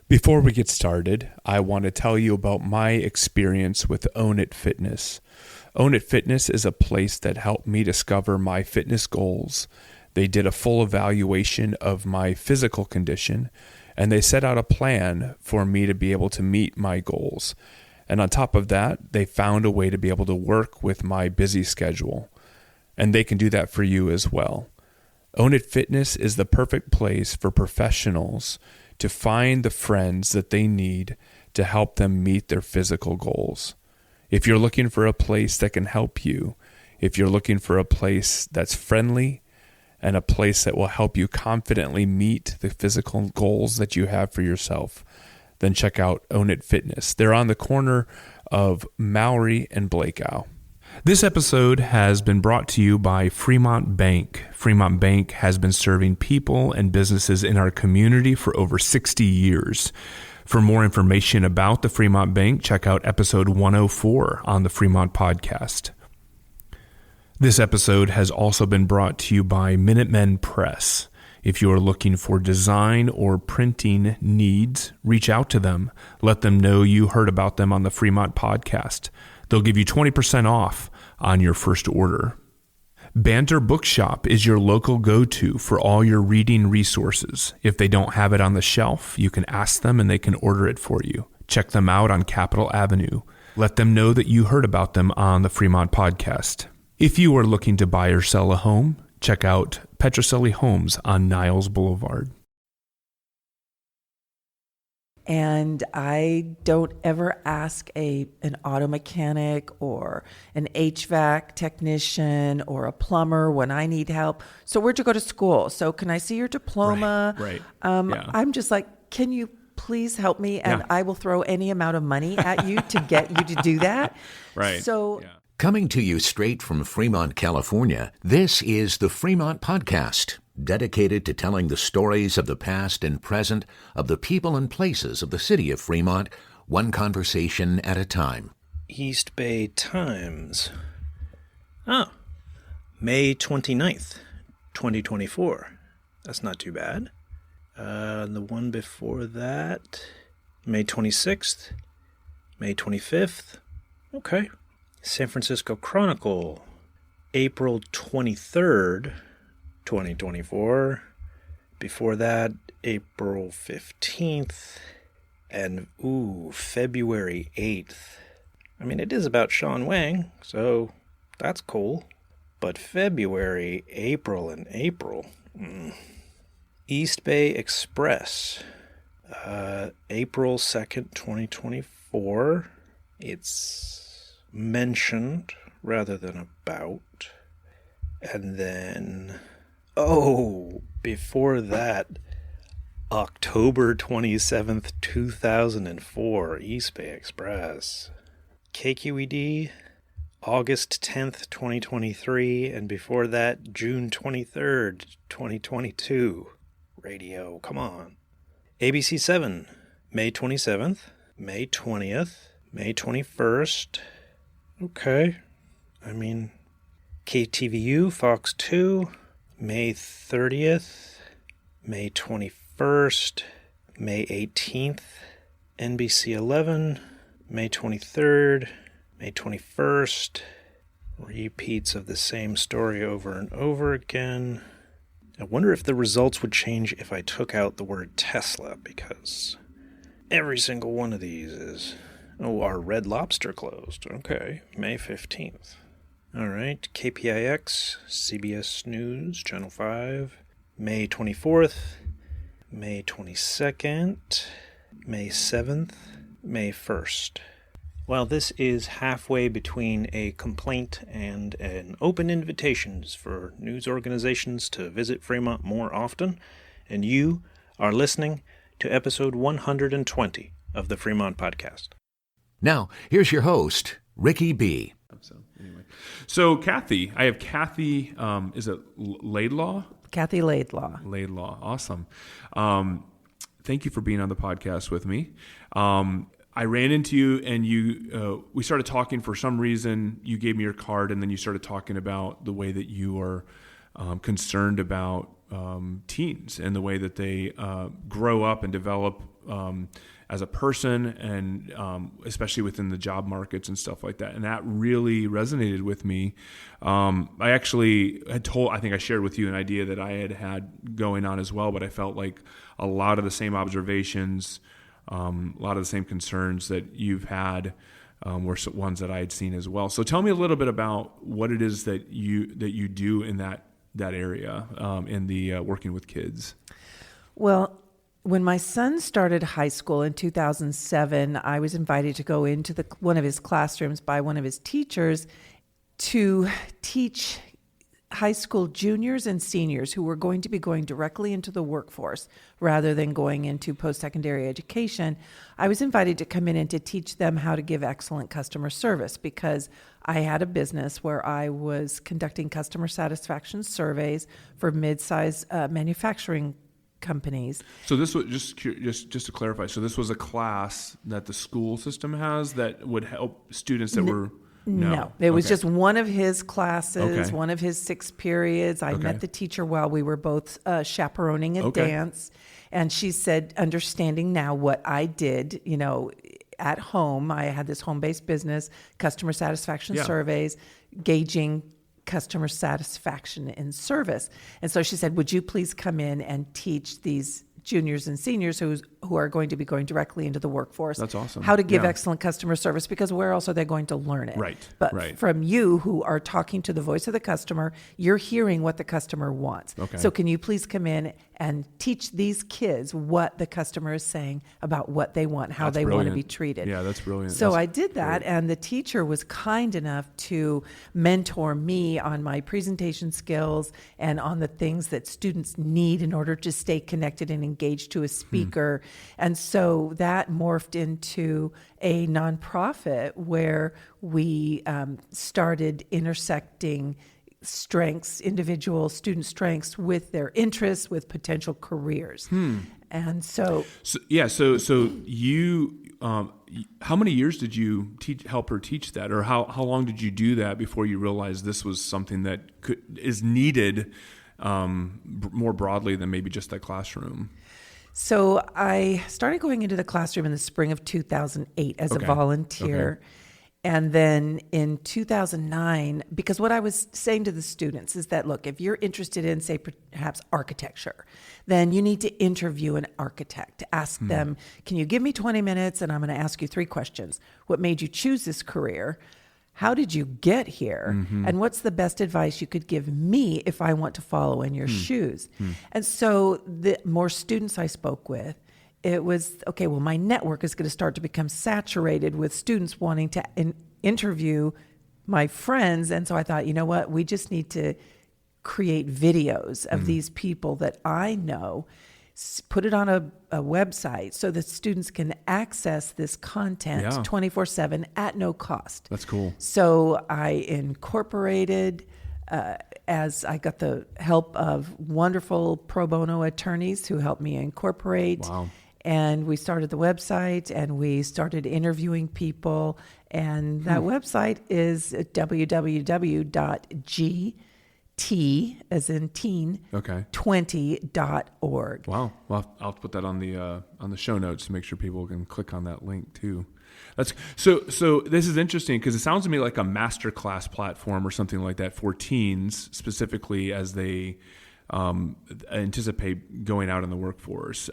Before we get started, I want to tell you about my experience with Own It Fitness. Own It Fitness is a place that helped me discover my fitness goals. They did a full evaluation of my physical condition, and they set out a plan for me to be able to meet my goals. And on top of that, they found a way to be able to work with my busy schedule. And they can do that for you as well. Own It Fitness is the perfect place for professionals to find the friends that they need to help them meet their physical goals. If you're looking for a place that can help you, if you're looking for a place that's friendly and a place that will help you confidently meet the physical goals that you have for yourself, then check out Own It Fitness. They're on the corner of Maury and Blakeow. This episode has been brought to you by Fremont Bank. Fremont Bank has been serving people and businesses in our community for over 60 years. For more information about the Fremont Bank, check out episode 104 on the Fremont Podcast. This episode has also been brought to you by Minutemen Press. If you are looking for design or printing needs, reach out to them. Let them know you heard about them on the Fremont Podcast. They'll give you 20% off on your first order. Banter Bookshop is your local go-to for all your reading resources. If they don't have it on the shelf, you can ask them and they can order it for you. Check them out on Capitol Avenue. Let them know that you heard about them on the Fremont Podcast. If you are looking to buy or sell a home, check out Petrocelli Homes on Niles Boulevard. And I don't ever ask an auto mechanic or an HVAC technician or a plumber when I need help. So where'd you go to school? So can I see your diploma? Right. Yeah. I'm just like, can you please help me? And I will throw any amount of money at you to get you to do that. Right. So. Yeah. Coming to you straight from Fremont, California, this is the Fremont Podcast, dedicated to telling the stories of the past and present of the people and places of the city of Fremont, one conversation at a time. East Bay Times. May 29th, 2024. That's not too bad. The one before that, May 26th, May 25th. Okay. San Francisco Chronicle, April 23rd, 2024. Before that, April 15th. And, February 8th. I mean, it is about Sean Wang, so that's cool. But February, April, and April. East Bay Express, April 2nd, 2024. It's mentioned rather than about. And then, before that, October 27th, 2004, East Bay Express. KQED, August 10th, 2023, and before that, June 23rd, 2022. Radio, come on. ABC 7, May 27th, May 20th, May 21st. Okay. I mean, KTVU, Fox 2, May 30th, May 21st, May 18th, NBC 11, May 23rd, May 21st. Repeats of the same story over and over again. I wonder if the results would change if I took out the word Tesla, because every single one of these is... our Red Lobster closed. Okay, May 15th. All right, KPIX, CBS News, Channel 5, May 24th, May 22nd, May 7th, May 1st. Well, this is halfway between a complaint and an open invitation for news organizations to visit Fremont more often, and you are listening to episode 120 of the Fremont Podcast. Now, here's your host, Ricky B. So Kathy, I have Kathy, is it Laidlaw? Kathy Laidlaw. Laidlaw, awesome. Thank you for being on the podcast with me. I ran into you and we started talking. For some reason, you gave me your card, and then you started talking about the way that you are concerned about teens and the way that they grow up and develop as a person, and especially within the job markets and stuff like that. And that really resonated with me. I actually I think I shared with you an idea that I had going on as well, but I felt like a lot of the same observations, a lot of the same concerns that you've had were ones that I had seen as well. So tell me a little bit about what it is that you do in that area, in the working with kids. Well, when my son started high school in 2007, I was invited to go into one of his classrooms by one of his teachers to teach high school juniors and seniors who were going to be going directly into the workforce rather than going into post-secondary education. I was invited to come in and to teach them how to give excellent customer service, because I had a business where I was conducting customer satisfaction surveys for mid-size manufacturing companies. So this was just to clarify. So this was a class that the school system has that would help students that were. No, it was just one of his classes, Okay. one of his 6 periods. I met the teacher while we were both chaperoning a dance. And she said, understanding now what I did, at home, I had this home-based business, customer satisfaction surveys, gauging customer satisfaction in service. And so she said, would you please come in and teach these juniors and seniors who are going to be going directly into the workforce. That's awesome. How to give excellent customer service, because where else are they going to learn it? Right. But from you, who are talking to the voice of the customer, you're hearing what the customer wants. Okay. So can you please come in and teach these kids what the customer is saying about what they want, how they want to be treated? Yeah, that's brilliant. So That's I did that, and the teacher was kind enough to mentor me on my presentation skills and on the things that students need in order to stay connected and engaged to a speaker. And so that morphed into a nonprofit where we started intersecting strengths, individual student strengths, with their interests, with potential careers. And so you, how many years did you help her teach that, or how long did you do that before you realized this was something that is needed more broadly than maybe just that classroom? So I started going into the classroom in the spring of 2008 as a volunteer. And then in 2009, because what I was saying to the students is that, look, if you're interested in, say, perhaps architecture, then you need to interview an architect. Ask them, can you give me 20 minutes? And I'm going to ask you 3 questions. What made you choose this career? How did you get here? And what's the best advice you could give me if I want to follow in your shoes? And so the more students I spoke with, it was, okay, well, my network is going to start to become saturated with students wanting to interview my friends. And so I thought, you know what, we just need to create videos of these people that I know, put it on a website so that students can access this content 24/7 at no cost. That's cool. So I incorporated, as I got the help of wonderful pro bono attorneys who helped me incorporate. Wow. And we started the website, and we started interviewing people. And that website is www.gt, as in teen, 20.org. Wow. Well, I'll put that on the show notes to make sure people can click on that link too. That's so this is interesting, because it sounds to me like a masterclass platform or something like that for teens, specifically as they anticipate going out in the workforce.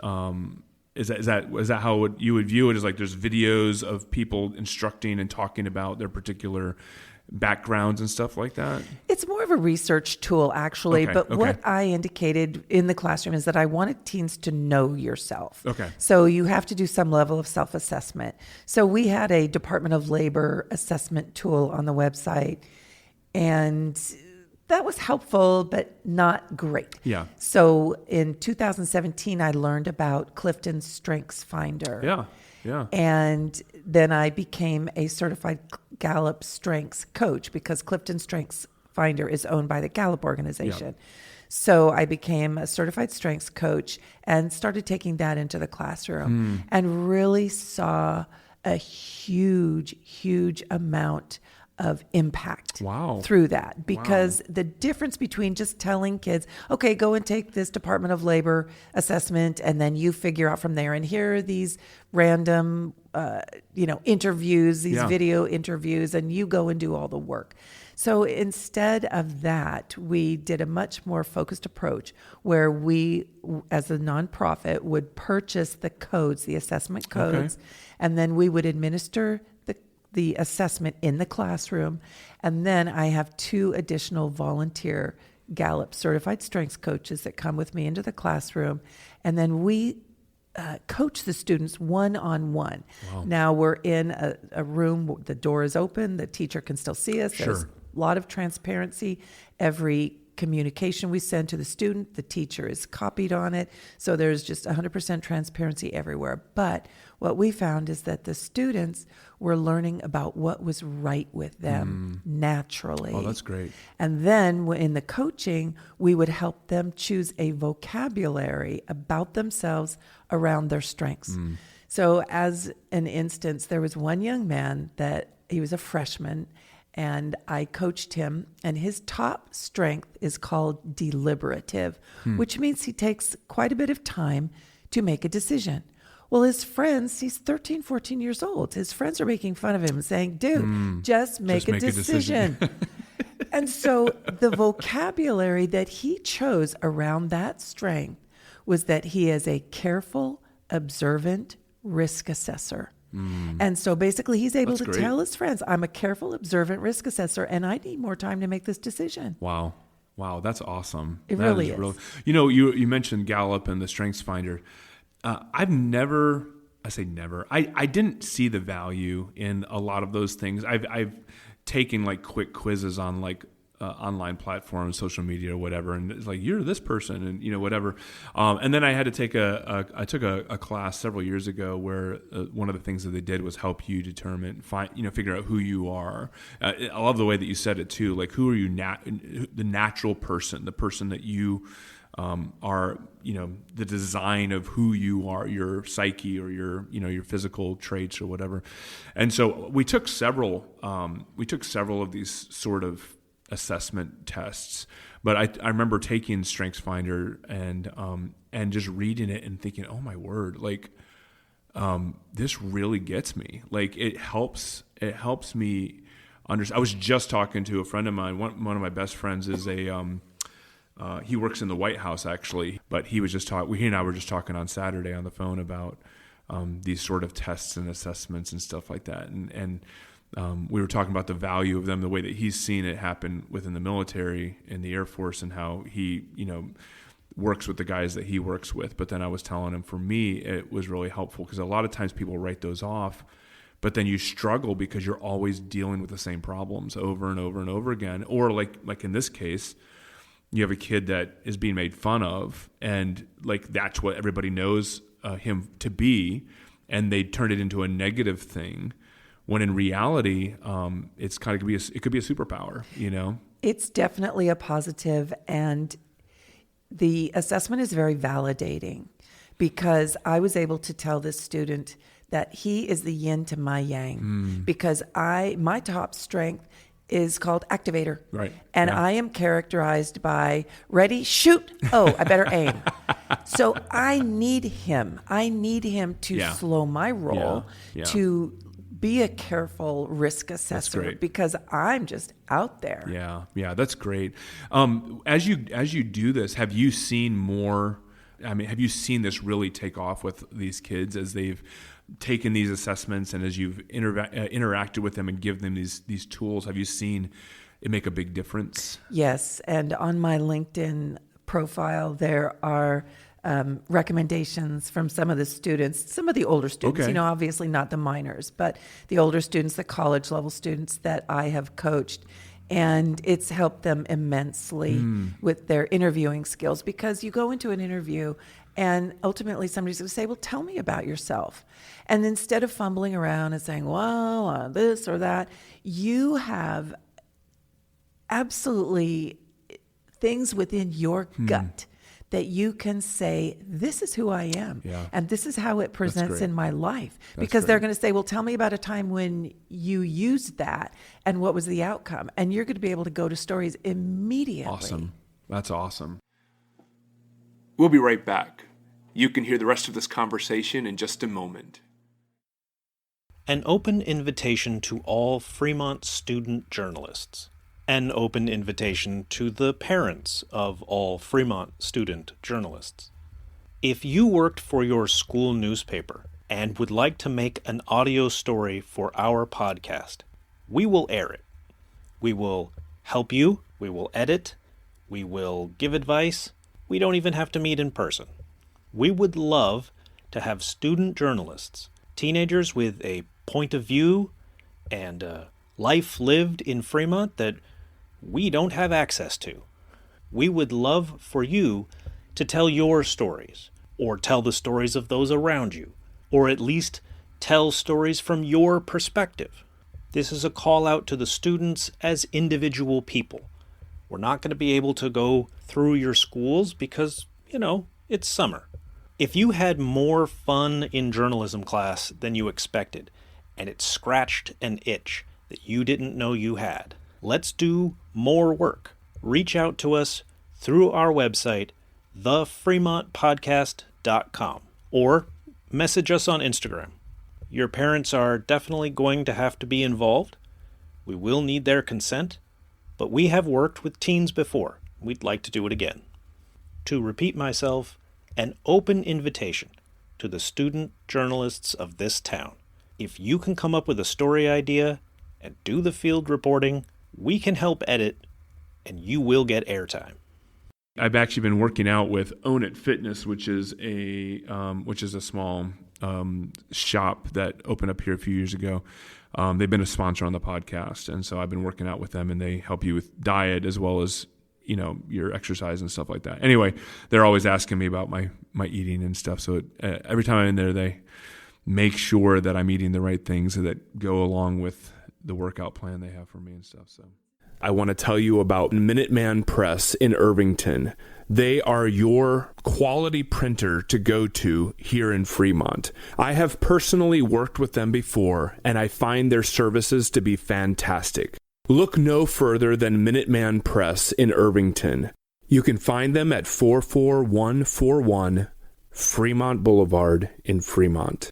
Is that how you would view it? Is like there's videos of people instructing and talking about their particular backgrounds and stuff like that? It's more of a research tool, actually. Okay, but okay. what I indicated in the classroom is that I wanted teens to know yourself. Okay. So you have to do some level of self-assessment. So we had a Department of Labor assessment tool on the website, and that was helpful, but not great. Yeah. So in 2017, I learned about Clifton's Strengths Finder. Yeah. Yeah. And then I became a certified Gallup Strengths coach, because Clifton Strengths Finder is owned by the Gallup organization. Yeah. So I became a certified strengths coach and started taking that into the classroom and really saw a huge, huge amount of impact Wow. through that, because the difference between just telling kids, okay, go and take this Department of Labor assessment and then you figure out from there, and here are these random interviews, these video interviews, and you go and do all the work. So instead of that, we did a much more focused approach where we, as a nonprofit, would purchase the codes, the assessment codes, and then we would administer the assessment in the classroom. And then I have 2 additional volunteer Gallup certified strengths coaches that come with me into the classroom. And then we coach the students one-on-one. Wow. Now we're in a room, the door is open, the teacher can still see us. Sure. There's a lot of transparency. Every communication we send to the student, the teacher is copied on it. So there's just 100% transparency everywhere. But what we found is that the students were learning about what was right with them naturally. Oh, that's great. And then in the coaching, we would help them choose a vocabulary about themselves around their strengths. So as an instance, there was one young man that he was a freshman, and I coached him, and his top strength is called deliberative, which means he takes quite a bit of time to make a decision. Well, his friends, he's 13, 14 years old. His friends are making fun of him, saying, dude, just make a decision. And so the vocabulary that he chose around that strength was that he is a careful, observant risk assessor. And so basically he's able to tell his friends, I'm a careful, observant risk assessor, and I need more time to make this decision. Wow, that's awesome. It really is. You mentioned Gallup and the Strengths Finder. I didn't see the value in a lot of those things. I've taken like quick quizzes on like online platforms, social media or whatever, and it's like, you're this person and whatever. And then I had to take I took a class several years ago where one of the things that they did was help you figure out who you are. I love the way that you said it too. Like, who are you, the natural person, the person that you are, the design of who you are, your psyche or your physical traits or whatever. And so we took several of these sort of assessment tests, but I remember taking StrengthsFinder and just reading it and thinking, oh my word, like, this really gets me. Like, it helps me understand. I was just talking to a friend of mine. One of my best friends is he works in the White House, actually, but he and I were just talking on Saturday on the phone about these sort of tests and assessments and stuff like that. And we were talking about the value of them, the way that he's seen it happen within the military and the Air Force, and how he, works with the guys that he works with. But then I was telling him, for me, it was really helpful because a lot of times people write those off, but then you struggle because you're always dealing with the same problems over and over and over again. Or like in this case, you have a kid that is being made fun of, and like that's what everybody knows him to be, and they turn it into a negative thing. When in reality, it could be a superpower. It's definitely a positive, and the assessment is very validating because I was able to tell this student that he is the yin to my yang, because my top strength is called activator. Right. And I am characterized by ready, shoot. Oh, I better aim. So I need him. To slow my roll, to be a careful risk assessor, because I'm just out there. Yeah, that's great. As you do this, have you seen more? I mean, have you seen this really take off with these kids as they've taken these assessments, and as you've interacted with them and give them these tools? Have you seen it make a big difference? Yes, and on my LinkedIn profile, there are recommendations from some of the students, some of the older students, obviously not the minors, but the older students, the college level students that I have coached. And it's helped them immensely with their interviewing skills, because you go into an interview and ultimately somebody's going to say, well, tell me about yourself. And instead of fumbling around and saying, well, this or that, you have absolutely things within your gut that you can say, this is who I am. Yeah. And this is how it presents great. in my life. That's Because they're great. going to say, well, tell me about a time when you used that and what was the outcome. And you're going to be able to go to stories immediately. Awesome. That's awesome. We'll be right back. You can hear the rest of this conversation in just a moment. An open invitation to all Fremont student journalists. An open invitation to the parents of all Fremont student journalists. If you worked for your school newspaper and would like to make an audio story for our podcast, we will air it. We will help you, we will edit, we will give advice. We don't even have to meet in person. We would love to have student journalists, teenagers with a point of view and a life lived in Fremont that we don't have access to. We would love for you to tell your stories, or tell the stories of those around you, or at least tell stories from your perspective. This is a call out to the students as individual people. We're not going to be able to go through your schools because, it's summer. If you had more fun in journalism class than you expected, and it scratched an itch that you didn't know you had, let's do more work. Reach out to us through our website, thefremontpodcast.com, or message us on Instagram. Your parents are definitely going to have to be involved. We will need their consent, but we have worked with teens before. We'd like to do it again. To repeat myself, an open invitation to the student journalists of this town. If you can come up with a story idea and do the field reporting, we can help edit, and you will get airtime. I've actually been working out with Own It Fitness, which is a small shop that opened up here a few years ago. They've been a sponsor on the podcast, and so I've been working out with them, and they help you with diet as well as your exercise and stuff like that. Anyway, they're always asking me about my eating and stuff. So every time I'm in there, they make sure that I'm eating the right things that go along with the workout plan they have for me and stuff. So I want to tell you about Minutemen Press in Irvington. They are your quality printer to go to here in Fremont. I have personally worked with them before, and I find their services to be fantastic. Look no further than Minutemen Press in Irvington. You can find them at 44141 Fremont Boulevard in Fremont.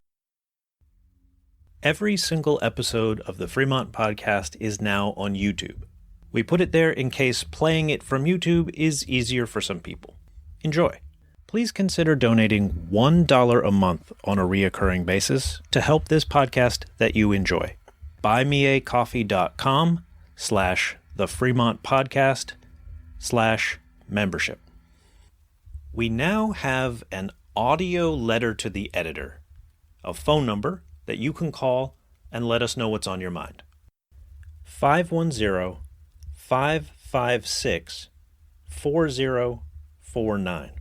Every single episode of the Fremont podcast is now on YouTube. We put it there in case playing it from YouTube is easier for some people. Enjoy. Please consider donating $1 a month on a reoccurring basis to help this podcast that you enjoy. buymeacoffee.com/the-Fremont-podcast/membership. We now have an audio letter to the editor, a phone number that you can call and let us know what's on your mind. 510-556-4049.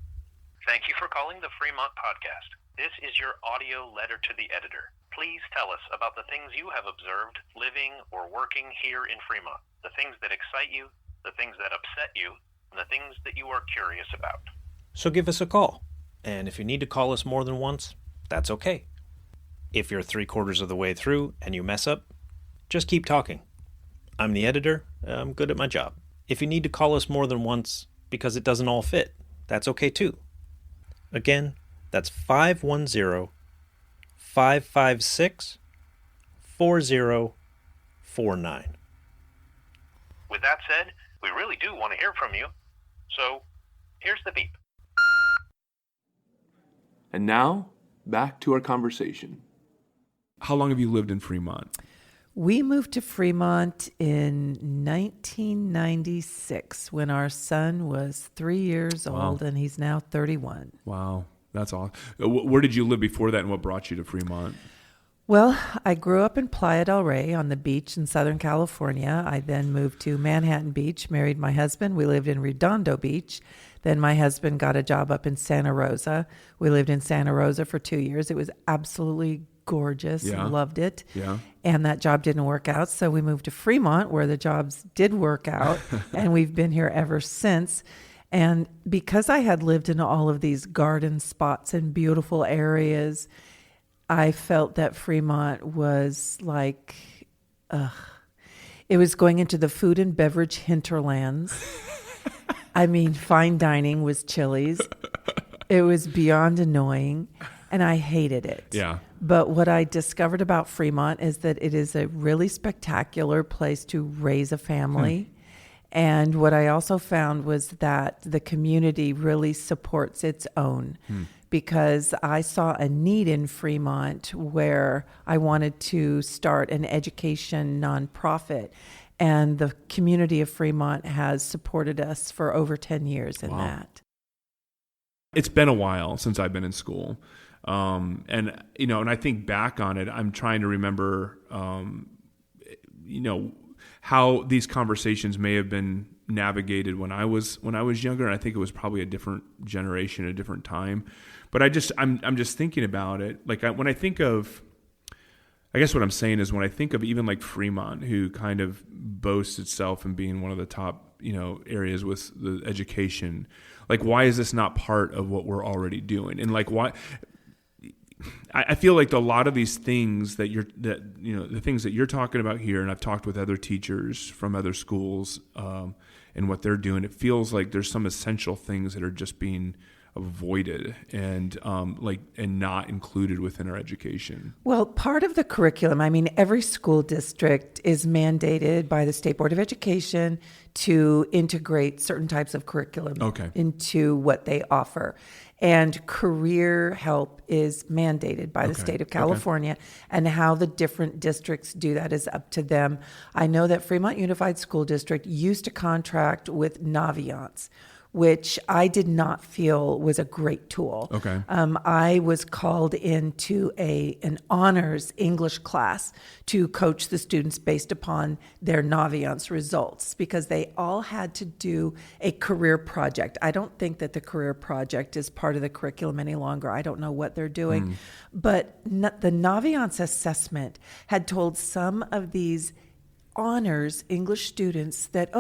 Thank you for calling the Fremont Podcast. This is your audio letter to the editor. Please tell us about the things you have observed living or working here in Fremont, the things that excite you, the things that upset you, and the things that you are curious about. So give us a call, and if you need to call us more than once, that's okay. If you're 3/4 of the way through and you mess up, just keep talking. I'm the editor. I'm good at my job. If you need to call us more than once because it doesn't all fit, that's okay too. Again, that's 510-556-4049. With that said, we really do want to hear from you. So, here's the beep. And now, back to our conversation. How long have you lived in Fremont? We moved to Fremont in 1996 when our son was 3 years old, and he's now 31. Wow, that's awesome. Where did you live before that, and what brought you to Fremont? Well, I grew up in Playa del Rey on the beach in Southern California. I then moved to Manhattan Beach, married my husband. We lived in Redondo Beach. Then my husband got a job up in Santa Rosa. We lived in Santa Rosa for 2 years. It was absolutely gorgeous. Yeah. Loved it. Yeah. And that job didn't work out. So we moved to Fremont where the jobs did work out. And we've been here ever since. And because I had lived in all of these garden spots and beautiful areas, I felt that Fremont was like, it was going into the food and beverage hinterlands. I mean, fine dining was Chili's. It was beyond annoying, and I hated it. Yeah. But what I discovered about Fremont is that it is a really spectacular place to raise a family. And what I also found was that the community really supports its own, because I saw a need in Fremont where I wanted to start an education nonprofit. And the community of Fremont has supported us for over 10 years in that. It's been a while since I've been in school. And I think back on it, I'm trying to remember, how these conversations may have been navigated when I was younger. And I think it was probably a different generation, a different time. But I'm just thinking about it. Like when I think of, I guess what I'm saying is when I think of even like Fremont, who kind of boasts itself in being one of the top, areas with the education, like why is this not part of what we're already doing? And like why? I feel like a lot of these things the things that you're talking about here, and I've talked with other teachers from other schools and what they're doing, it feels like there's some essential things that are just being avoided and not included within our education. Well, part of the curriculum, I mean, every school district is mandated by the State Board of Education to integrate certain types of curriculum into what they offer. And career help is mandated by the state of California, and how the different districts do that is up to them. I know that Fremont Unified School District used to contract with Naviance, which I did not feel was a great tool. Okay. I was called into an honors English class to coach the students based upon their Naviance results, because they all had to do a career project. I don't think that the career project is part of the curriculum any longer. I don't know what they're doing. But the Naviance assessment had told some of these honors English students that,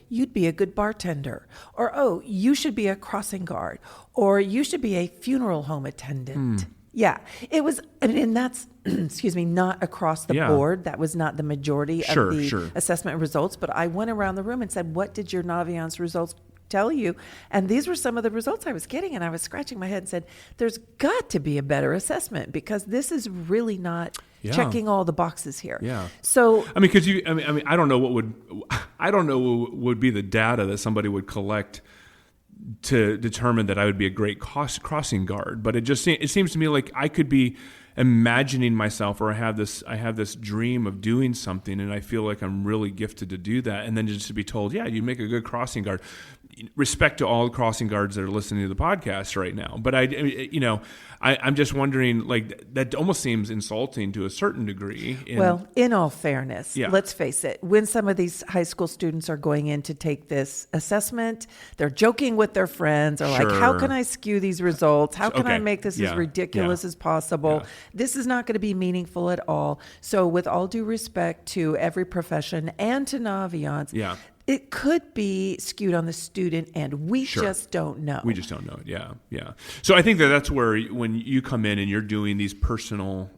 you'd be a good bartender, or, you should be a crossing guard, or you should be a funeral home attendant. Yeah, it was, and that's, not across the board. That was not the majority of the assessment results, but I went around the room and said, what did your Naviance results tell you? And these were some of the results I was getting, and I was scratching my head and said, there's got to be a better assessment, because this is really not checking all the boxes here. Yeah. So I mean, I don't know what would be the data that somebody would collect to determine that I would be a great crossing guard, but it seems to me like I could be imagining myself, or I have this dream of doing something, and I feel like I'm really gifted to do that, and then just to be told, you make a good crossing guard. Respect to all the crossing guards that are listening to the podcast right now, but I'm just wondering, like, that almost seems insulting to a certain degree. Well, in all fairness, let's face it, when some of these high school students are going in to take this assessment, they're joking with their friends, or like, how can I skew these results? How can I make this as ridiculous as possible? Yeah. This is not going to be meaningful at all. So with all due respect to every profession and to Naviance, it could be skewed on the student, and we just don't know. We just don't know it. Yeah. So I think that's where, when you come in and you're doing these personal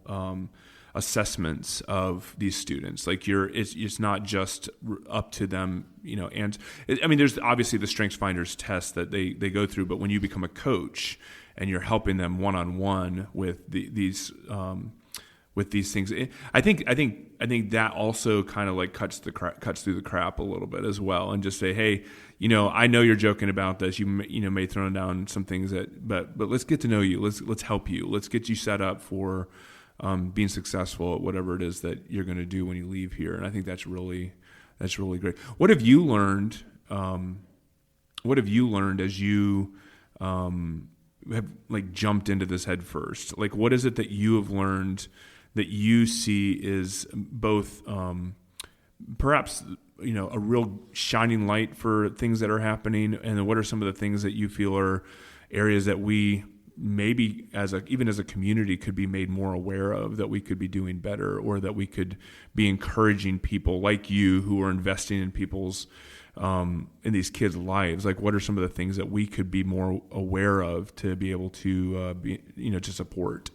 assessments of these students, like it's not just up to them, and there's obviously the Strengths Finders test that they go through, but when you become a coach and you're helping them one-on-one with these things, I think that also kind of like cuts through the crap a little bit as well, and just say, hey, I know you're joking about this. You may throw down some things but let's get to know you. Let's help you. Let's get you set up for being successful at whatever it is that you're going to do when you leave here. And I think that's really great. What have you learned? As you have like jumped into this head first? Like, what is it that you have learned that you see is both perhaps a real shining light for things that are happening, and then what are some of the things that you feel are areas that we maybe even as a community could be made more aware of, that we could be doing better, or that we could be encouraging people like you who are investing in people's in these kids' lives? Like, what are some of the things that we could be more aware of to be able to to support?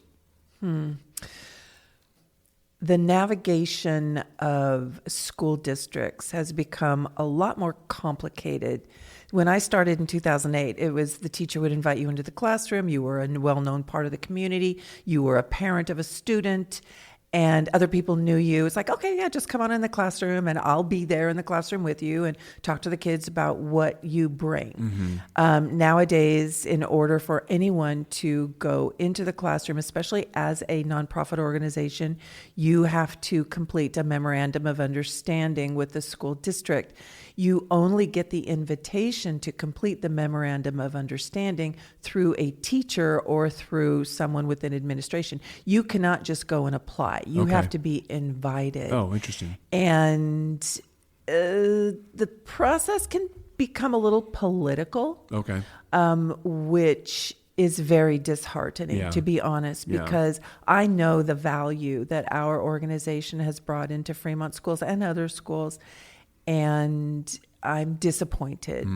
The navigation of school districts has become a lot more complicated. When I started in 2008, it was the teacher would invite you into the classroom. You were a well-known part of the community. You were a parent of a student, and other people knew you. It's like, okay, yeah, just come on in the classroom, and I'll be there in the classroom with you and talk to the kids about what you bring. Nowadays, in order for anyone to go into the classroom, especially as a nonprofit organization, you have to complete a memorandum of understanding with the school district. You only get the invitation to complete the memorandum of understanding through a teacher or through someone within administration. You cannot just go and apply. You have to be invited. Oh, interesting. And the process can become a little political, which is very disheartening, to be honest, because I know the value that our organization has brought into Fremont schools and other schools, and I'm disappointed.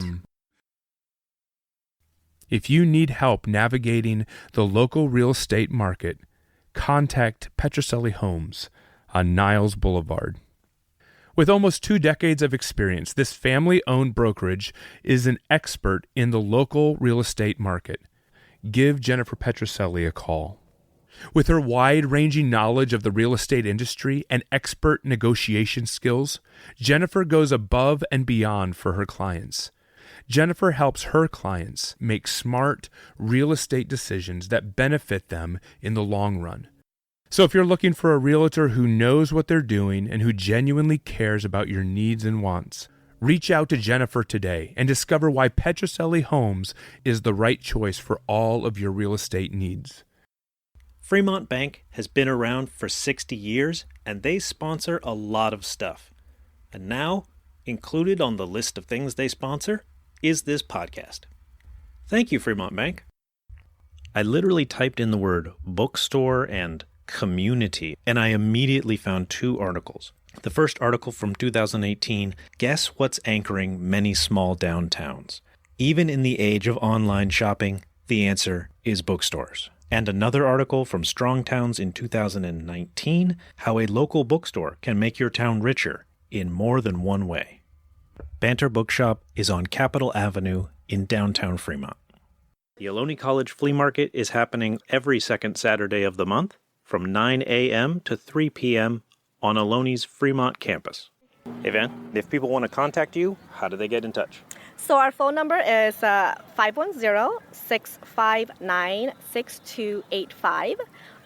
If you need help navigating the local real estate market, contact Petrocelli Homes on Niles Boulevard. With almost 2 decades of experience, this family-owned brokerage is an expert in the local real estate market. Give Jennifer Petrocelli a call. With her wide-ranging knowledge of the real estate industry and expert negotiation skills, Jennifer goes above and beyond for her clients. Jennifer helps her clients make smart real estate decisions that benefit them in the long run. So if you're looking for a realtor who knows what they're doing and who genuinely cares about your needs and wants, reach out to Jennifer today and discover why Petrocelli Homes is the right choice for all of your real estate needs. Fremont Bank has been around for 60 years, and they sponsor a lot of stuff. And now, included on the list of things they sponsor, is this podcast. Thank you, Fremont Bank. I literally typed in the word bookstore and community, and I immediately found 2 articles. The first article from 2018, Guess What's Anchoring Many Small Downtowns? Even in the age of online shopping, the answer is bookstores. And another article from Strong Towns in 2019, How a Local Bookstore Can Make Your Town Richer in More Than One Way. Banter Bookshop is on Capitol Avenue in downtown Fremont. The Ohlone College Flea Market is happening every second Saturday of the month from 9 a.m. to 3 p.m. on Ohlane's Fremont campus. Hey Van, if people want to contact you, how do they get in touch? So our phone number is 510-659-6285,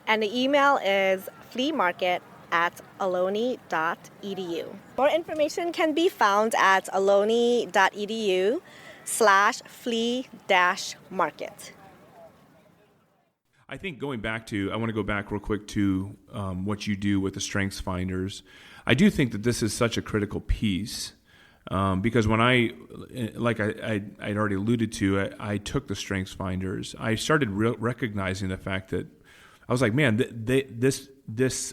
and the email is fleamarket@ohlone.edu. More information can be found at ohlone.edu/flea-market. I think I want to go back real quick to what you do with the Strengths Finders. I do think that this is such a critical piece because when I'd already alluded to, I took the Strengths Finders. I started recognizing the fact that I was like, man, this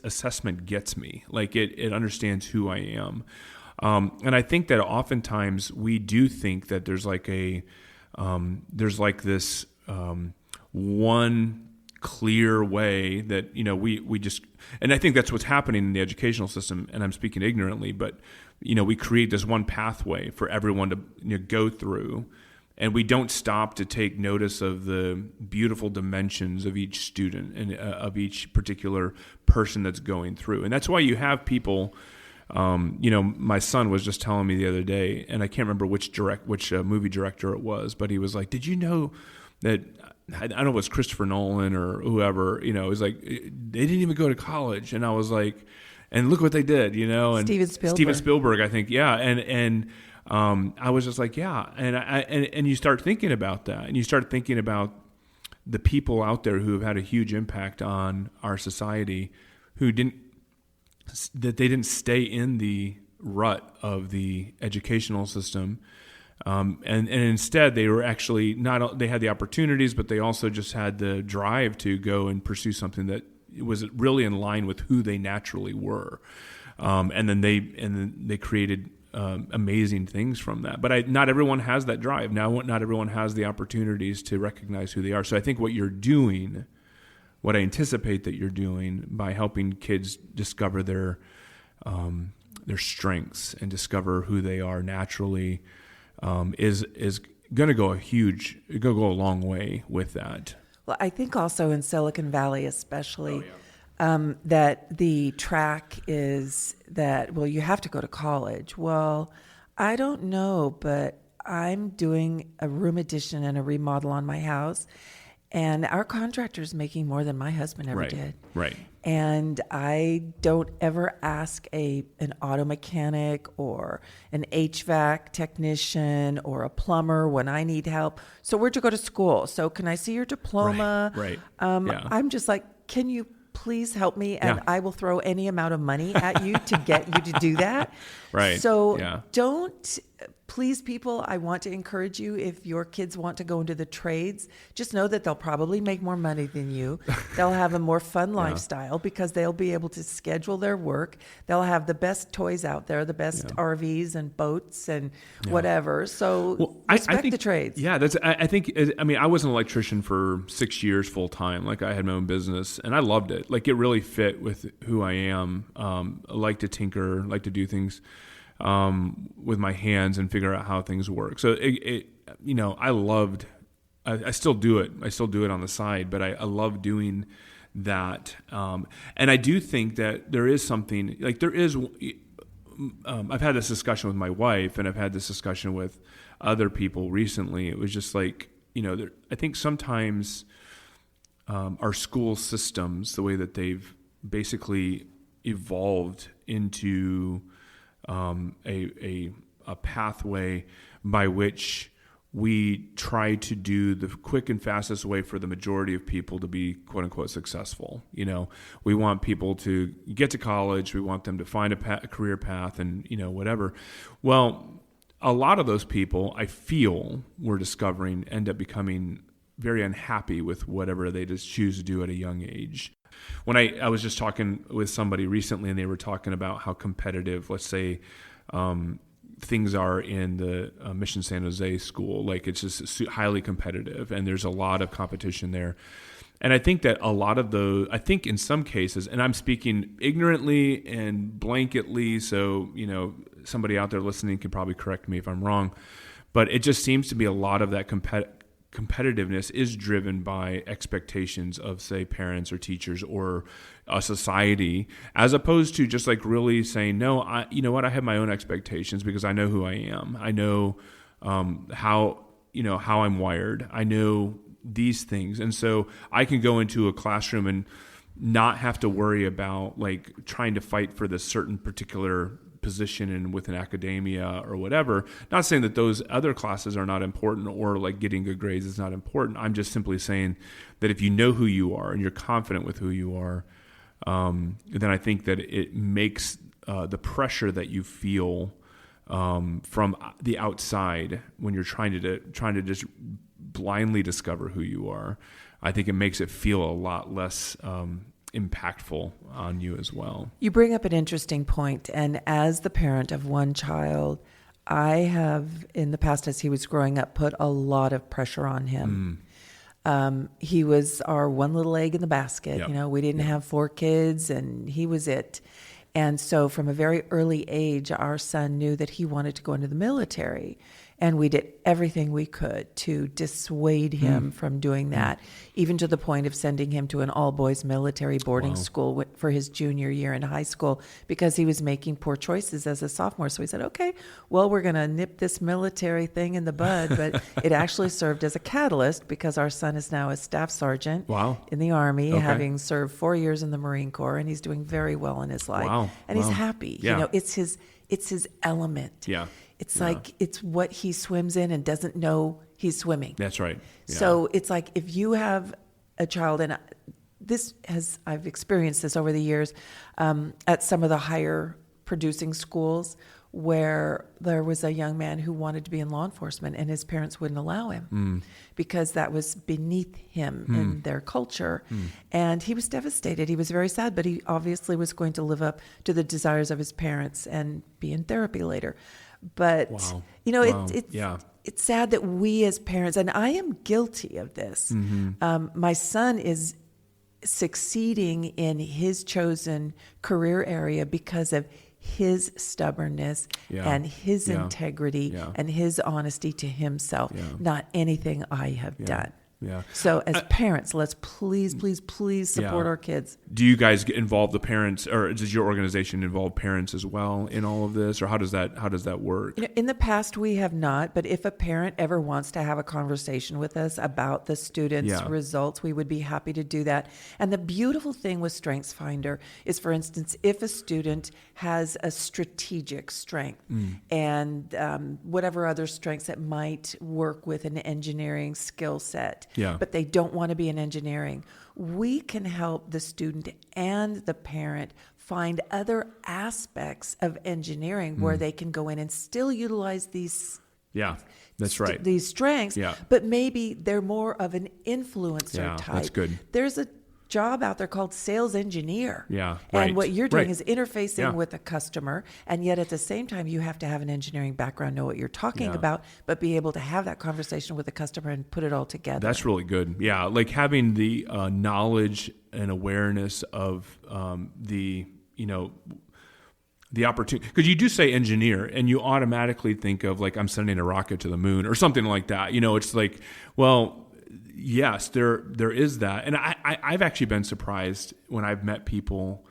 assessment gets me. Like it understands who I am. And I think that oftentimes we do think that there's this one clear way that, we just, and I think that's what's happening in the educational system, and I'm speaking ignorantly, but, we create this one pathway for everyone to go through, and we don't stop to take notice of the beautiful dimensions of each student and of each particular person that's going through. And that's why you have people, my son was just telling me the other day, and I can't remember which movie director it was, but he was like, did you know that, I don't know if it was Christopher Nolan or whoever, it was like, they didn't even go to college. And I was like, and look what they did, and Steven Spielberg, I think. Yeah. And I was just like, yeah. And you start thinking about that, and you start thinking about the people out there who have had a huge impact on our society who didn't stay in the rut of the educational system. And instead they were actually they had the opportunities, but they also just had the drive to go and pursue something that was really in line with who they naturally were. And then they created amazing things from that. But not everyone has that drive. Now, not everyone has the opportunities to recognize who they are. So I think what you're doing, what I anticipate that you're doing by helping kids discover their strengths and discover who they are naturally, is going to go a long way with that. Well, I think also in Silicon Valley, especially, that the track is that, well, you have to go to college. Well, I don't know, but I'm doing a room addition and a remodel on my house, and our contractor's making more than my husband ever did. Right. And I don't ever ask an auto mechanic or an HVAC technician or a plumber when I need help. So where'd you go to school? So can I see your diploma? Right. I'm just like, can you please help me? And I will throw any amount of money at you to get you to do that. Right. So please, people, I want to encourage you, if your kids want to go into the trades, just know that they'll probably make more money than you. They'll have a more fun lifestyle because they'll be able to schedule their work. They'll have the best toys out there, the best RVs and boats and whatever. So respect the trades. Yeah, I think, I was an electrician for 6 years full time. Like, I had my own business and I loved it. Like, it really fit with who I am. I like to tinker, like to do things with my hands and figure out how things work. So I still do it. I still do it on the side, but I love doing that. And I do think that there is something like I've had this discussion with my wife, and I've had this discussion with other people recently. It was just like, I think sometimes our school systems, the way that they've basically evolved into a pathway by which we try to do the quick and fastest way for the majority of people to be quote unquote successful. We want people to get to college. We want them to find a career path and, whatever. Well, a lot of those people, I feel, we're discovering, end up becoming very unhappy with whatever they just choose to do at a young age. When I was just talking with somebody recently, and they were talking about how competitive, let's say, things are in the Mission San Jose school. Like, it's just highly competitive, and there's a lot of competition there. And I think that a lot of I think in some cases, and I'm speaking ignorantly and blanketly, so, somebody out there listening can probably correct me if I'm wrong, but it just seems to be a lot of that competitiveness is driven by expectations of, say, parents or teachers or a society, as opposed to just like really saying, no, I have my own expectations because I know who I am. I know how I'm wired. I know these things. And so I can go into a classroom and not have to worry about like trying to fight for this certain particular position and within academia or whatever. Not saying that those other classes are not important or like getting good grades is not important. I'm just simply saying that if you know who you are and you're confident with who you are, then I think that it makes the pressure that you feel from the outside when you're trying to just blindly discover who you are, I think it makes it feel a lot less impactful on you as well. You bring up an interesting point, and as the parent of one child, I have in the past, as he was growing up, put a lot of pressure on him. He was our one little egg in the basket. Yep. We didn't have 4 kids, and he was it. And so from a very early age, our son knew that he wanted to go into the military. And we did everything we could to dissuade him from doing that, even to the point of sending him to an all-boys military boarding school for his junior year in high school because he was making poor choices as a sophomore. So we said, okay, well, we're going to nip this military thing in the bud. But it actually served as a catalyst because our son is now a staff sergeant in the Army, having served 4 years in the Marine Corps, and he's doing very well in his life. And he's happy. Yeah. It's his element. Yeah. It's like it's what he swims in and doesn't know he's swimming. That's right. Yeah. So it's like if you have a child, and I've experienced this over the years at some of the higher producing schools where there was a young man who wanted to be in law enforcement and his parents wouldn't allow him because that was beneath him in their culture. And he was devastated. He was very sad, but he obviously was going to live up to the desires of his parents and be in therapy later. But, it's sad that we as parents, and I am guilty of this. My son is succeeding in his chosen career area because of his stubbornness and his integrity and his honesty to himself, not anything I have done. Yeah. So as parents, let's please support our kids. Do you guys involve the parents, or does your organization involve parents as well in all of this, or how does that work? In the past, we have not, but if a parent ever wants to have a conversation with us about the students' results, we would be happy to do that. And the beautiful thing with StrengthsFinder is, for instance, if a student has a strategic strength and whatever other strengths that might work with an engineering skill set, but they don't want to be in engineering, we can help the student and the parent find other aspects of engineering where they can go in and still utilize these these strengths, but maybe they're more of an influencer type. That's good. There's a job out there called sales engineer. Right. And what you're doing is interfacing with a customer, and yet at the same time you have to have an engineering background, know what you're talking about, but be able to have that conversation with the customer and put it all together. That's really good. Yeah, like having the knowledge and awareness of the opportunity, because you do say engineer and you automatically think of like, I'm sending a rocket to the moon or something like that. It's like, well, yes, there is that. And I've actually been surprised when I've met people,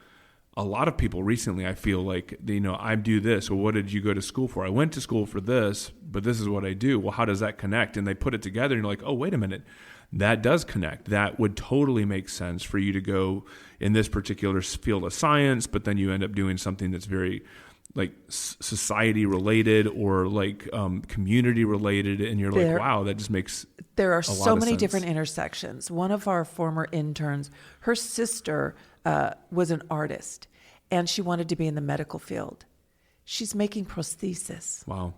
a lot of people recently. I feel like, I do this. Well, what did you go to school for? I went to school for this, but this is what I do. Well, how does that connect? And they put it together and you're like, oh, wait a minute. That does connect. That would totally make sense for you to go in this particular field of science, but then you end up doing something that's very like society related or like community related, and you're like, wow, that just makes there are so many sense. Different intersections. One of our former interns, her sister was an artist, and she wanted to be in the medical field. She's making prosthesis. Wow.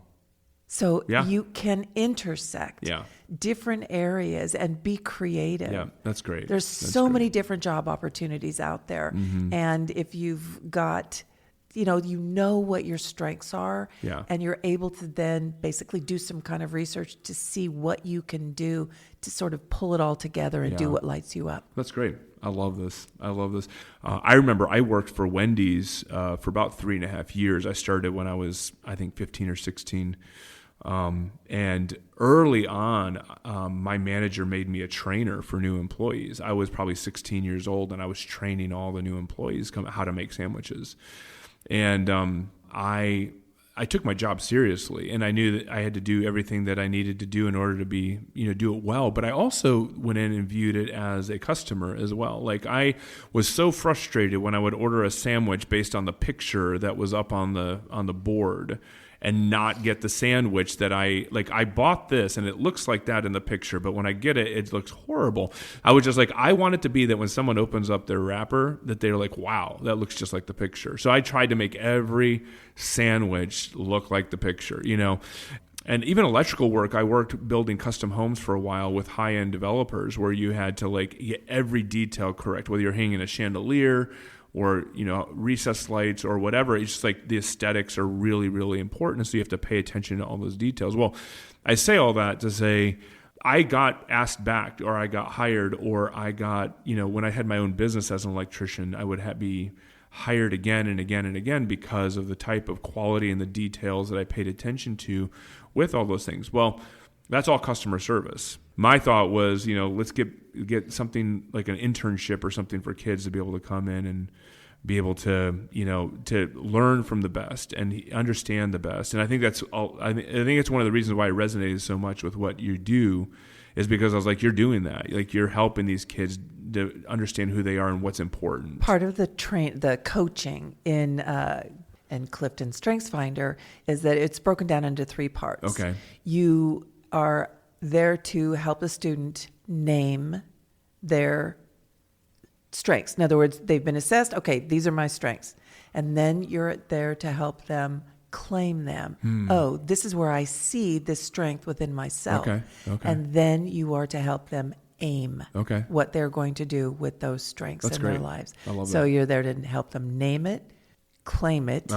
So you can intersect different areas and be creative. Yeah, that's great. There's so many different job opportunities out there. And if you've got, you know what your strengths are, and you're able to then basically do some kind of research to see what you can do to sort of pull it all together and do what lights you up. That's great. I love this. I remember I worked for Wendy's for about 3.5 years. I started when I was, I think, 15 or 16. And early on, my manager made me a trainer for new employees. I was probably 16 years old, and I was training all the new employees how to make sandwiches. And I took my job seriously, and I knew that I had to do everything that I needed to do in order to be, do it well. But I also went in and viewed it as a customer as well. Like, I was so frustrated when I would order a sandwich based on the picture that was up on the board, and not get the sandwich that I bought this and it looks like that in the picture, but when I get it, it looks horrible. I was just like, I want it to be that when someone opens up their wrapper, that they're like, wow, that looks just like the picture. So I tried to make every sandwich look like the picture, And even electrical work, I worked building custom homes for a while with high-end developers where you had to get every detail correct, whether you're hanging a chandelier or, recessed lights or whatever. It's just like the aesthetics are really, really important. So you have to pay attention to all those details. Well, I say all that to say I got asked back, or I got hired, or I got, when I had my own business as an electrician, I would be hired again and again and again because of the type of quality and the details that I paid attention to with all those things. Well, that's all customer service. My thought was, let's get something like an internship or something for kids to be able to come in and be able to, to learn from the best and understand the best. And I think that's all. I think it's one of the reasons why I resonated so much with what you do, is because I was like, you're doing that. Like, you're helping these kids to understand who they are and what's important. Part of the coaching in Clifton StrengthsFinder is that it's broken down into 3 parts. Okay. You are there to help a student name their strengths. In other words, they've been assessed. Okay, these are my strengths. And then you're there to help them claim them. Oh, this is where I see this strength within myself. Okay. And then you are to help them aim Okay. what they're going to do with those strengths That's in great. their lives. I love so that. you're there to help them name it, claim it,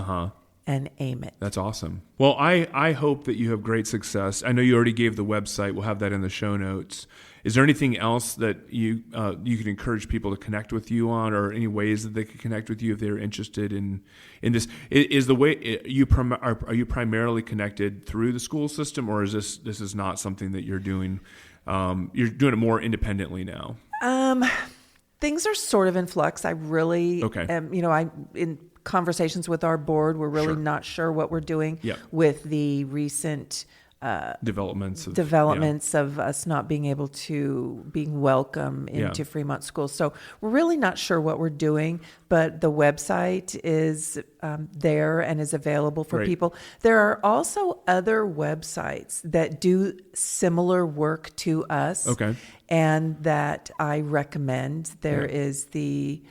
and aim it. That's awesome. Well, I hope that you have great success. I know you already gave the website. We'll have that in the show notes. Is there anything else that you could encourage people to connect with you on, or any ways that they could connect with you if they're interested in this? Is the way are you primarily connected through the school system, or is this is not something that you're doing? You're doing it more independently now. Things are sort of in flux. I really am, in conversations with our board, we're really not sure what we're doing with the recent developments of us not being able to being welcome into Fremont schools. So we're really not sure what we're doing, but the website is there and is available for people. There are also other websites that do similar work to us and that I recommend. There is the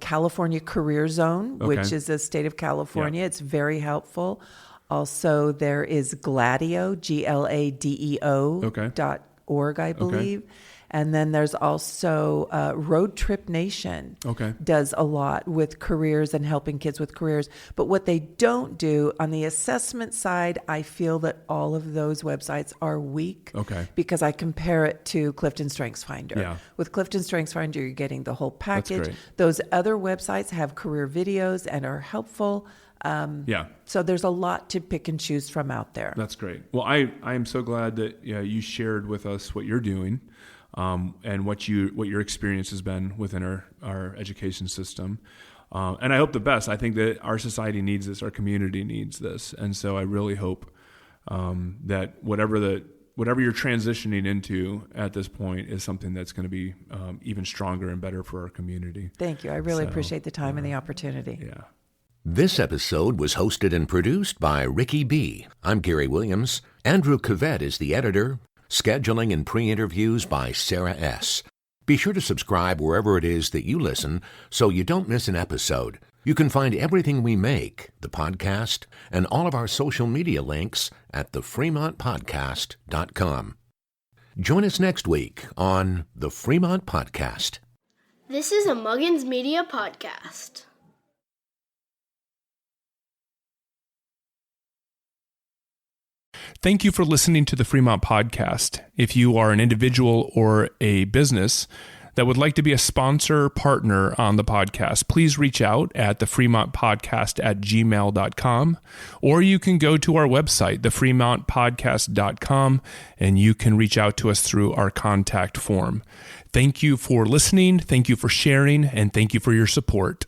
California Career Zone, which is a state of California. It's very helpful. Also, there is Gladio, GLADEO.org, I believe. And then there's also Road Trip Nation does a lot with careers and helping kids with careers. But what they don't do on the assessment side, I feel that all of those websites are weak because I compare it to Clifton StrengthsFinder. Yeah. With Clifton StrengthsFinder, you're getting the whole package. Those other websites have career videos and are helpful. So there's a lot to pick and choose from out there. That's great. Well, I am so glad that you shared with us what you're doing, and what your experience has been within our education system. And I hope the best. I think that our society needs this, our community needs this, and so I really hope that whatever you're transitioning into at this point is something that's going to be even stronger and better for our community. Thank you. I really appreciate the time and the opportunity. Yeah. This episode was hosted and produced by Ricky B. I'm Gary Williams. Andrew Cavett is the editor. Scheduling and pre-interviews by Sarah S. Be sure to subscribe wherever it is that you listen so you don't miss an episode. You can find everything we make, the podcast, and all of our social media links at thefremontpodcast.com. Join us next week on The Fremont Podcast. This is a Muggins Media podcast. Thank you for listening to the Fremont Podcast. If you are an individual or a business that would like to be a sponsor partner on the podcast, please reach out at thefremontpodcast@gmail.com, or you can go to our website, thefremontpodcast.com, and you can reach out to us through our contact form. Thank you for listening, thank you for sharing, and thank you for your support.